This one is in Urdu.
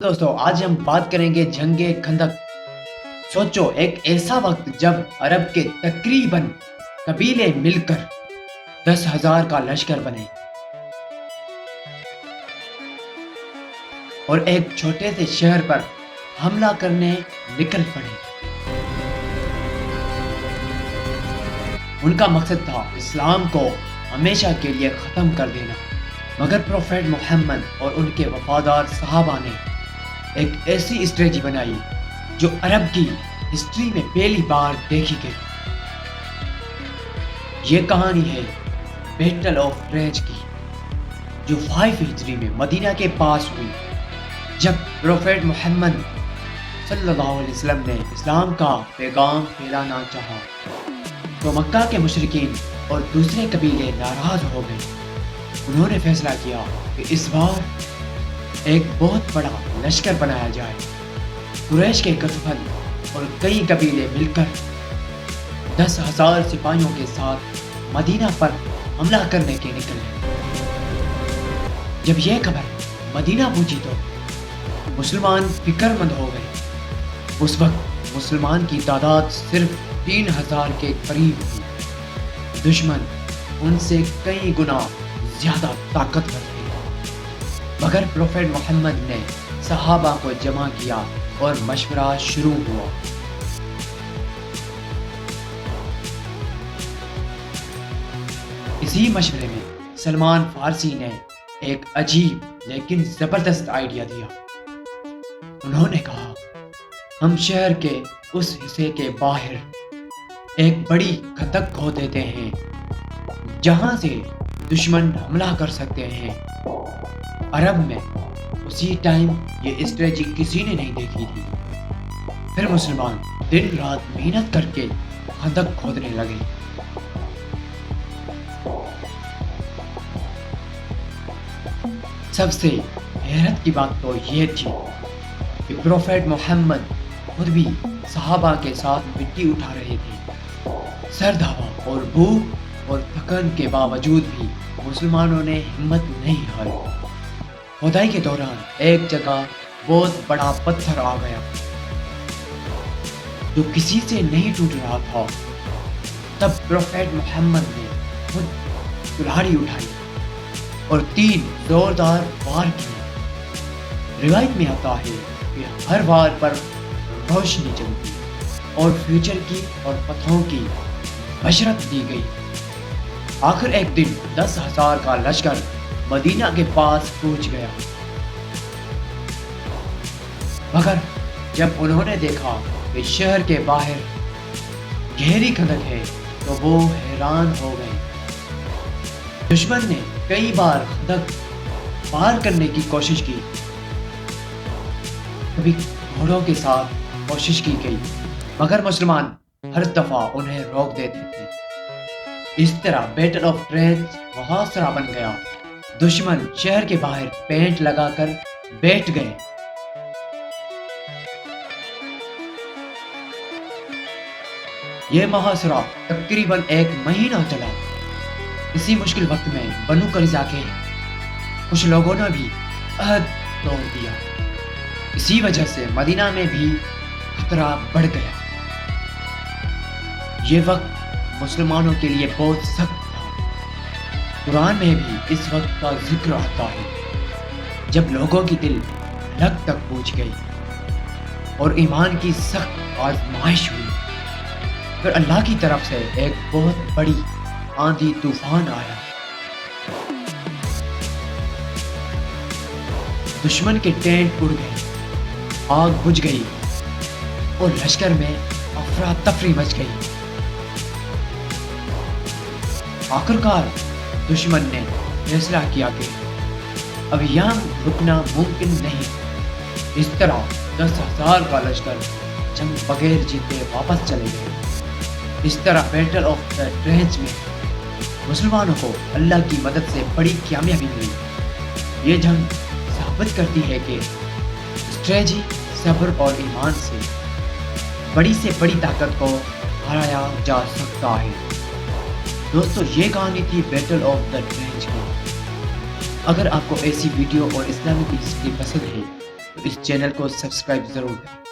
دوستوں آج ہم بات کریں گے جنگ خندق۔ سوچو ایک ایسا وقت جب عرب کے تقریباً قبیلے مل کر 10,000 کا لشکر بنے اور ایک چھوٹے سے شہر پر حملہ کرنے نکل پڑے۔ ان کا مقصد تھا اسلام کو ہمیشہ کے لیے ختم کر دینا، مگر پروفیٹ محمد اور ان کے وفادار صحابہ نے ایک ایسی اسٹریٹجی بنائی جو عرب کی ہسٹری میں پہلی بار دیکھی گئی۔ یہ کہانی ہے بیٹل آف ٹرینچ کی، جو 5 ہجری میں مدینہ کے پاس ہوئی، جب پروفیٹ محمد صلی اللہ علیہ وسلم نے اسلام کا پیغام پھیلانا چاہا تو مکہ کے مشرکین اور دوسرے قبیلے ناراض ہو گئے۔ انہوں نے فیصلہ کیا کہ اس بار ایک بہت بڑا لشکر بنایا جائے۔ قریش کے غطفان اور کئی قبیلے مل کر 10,000 سپاہیوں کے ساتھ مدینہ پر حملہ کرنے کے نکلے۔ جب یہ خبر مدینہ پہنچی تو مسلمان فکر مند ہو گئے۔ اس وقت مسلمان کی تعداد صرف 3,000 کے قریب تھی۔ دشمن ان سے کئی گنا زیادہ طاقتور تھے، مگر پروفیٹ محمد نے صحابہ کو جمع کیا اور مشورہ شروع ہوا۔ اسی مشورے میں سلمان فارسی نے ایک عجیب لیکن زبردست آئیڈیا دیا۔ انہوں نے کہا، ہم شہر کے اس حصے کے باہر ایک بڑی خندق کھود دیتے ہیں جہاں سے دشمن حملہ کر سکتے ہیں۔ عرب میں اسی ٹائم یہ اسٹریٹجی کسی نے نہیں دیکھی تھی۔ پھر مسلمان دن رات محنت کر کے خندق کھودنے لگے۔ سب سے حیرت کی بات تو یہ تھی کہ پروفیٹ محمد خود بھی صحابہ کے ساتھ مٹی اٹھا رہے تھے۔ سرد ہوا اور بھوک اور تھکن کے باوجود بھی مسلمانوں نے ہمت نہیں ہاری۔ کھدائی کے دوران ایک جگہ بہت بڑا پتھر آ گیا جو کسی سے نہیں ٹوٹ رہا تھا۔ تب پروفیٹ محمد نے خود کلہاڑی اٹھائی اور 3 زوردار وار کیے۔ روایت میں آتا ہے کہ ہر وار پر روشنی چمکی اور فیوچر کی اور پتھروں کی بشرت دی گئی۔ آخر ایک دن 10,000 کا لشکر مدینہ کے پاس پہنچ گیا، مگر جب انہوں نے دیکھا کہ شہر کے باہر گہری خندق ہے تو وہ حیران ہو گئے۔ دشمن نے کئی بار خندق پار کرنے کی کوشش کی، کبھی گھوڑوں کے ساتھ کوشش کی گئی، مگر مسلمان ہر دفعہ انہیں روک دیتے تھے۔ اس طرح بیٹل آف ٹرینچ محاصرہ بن گیا۔ دشمن شہر کے باہر پینٹ لگا کر بیٹھ گئے۔ یہ محاصرہ تقریباً 1 مہینہ چلا۔ اسی مشکل وقت میں بنو قریظہ کے کچھ لوگوں نے بھی عہد توڑ دیا۔ اسی وجہ سے مدینہ میں بھی خطرہ بڑھ گیا۔ یہ وقت مسلمانوں کے لیے بہت سخت تھا۔ قرآن میں بھی اس وقت کا ذکر آتا ہے جب لوگوں کی دل ہلاک تک پہنچ گئی اور ایمان کی سخت آزمائش ہوئی۔ پھر اللہ کی طرف سے ایک بہت بڑی آندھی طوفان آیا۔ دشمن کے ٹینٹ اڑ گئے، آگ بجھ گئی اور لشکر میں افراتفری مچ گئی۔ آخرکار دشمن نے فیصلہ کیا کہ اب یہاں رکنا ممکن نہیں۔ اس طرح 10,000 کا لشکر جنگ بغیر جیتے واپس چلے گئے۔ اس طرح بیٹل آف ٹرینچ میں مسلمانوں کو اللہ کی مدد سے بڑی کامیابی ملی۔ یہ جنگ ثابت کرتی ہے کہ اسٹریٹجی، صبر اور ایمان سے بڑی طاقت کو ہرایا جا سکتا ہے۔ دوستو یہ کہانی تھی بیٹل آف ٹرینچ کی۔ اگر آپ کو ایسی ویڈیو اور اسلامک ہسٹری پسند ہے تو اس چینل کو سبسکرائب ضرور کریں.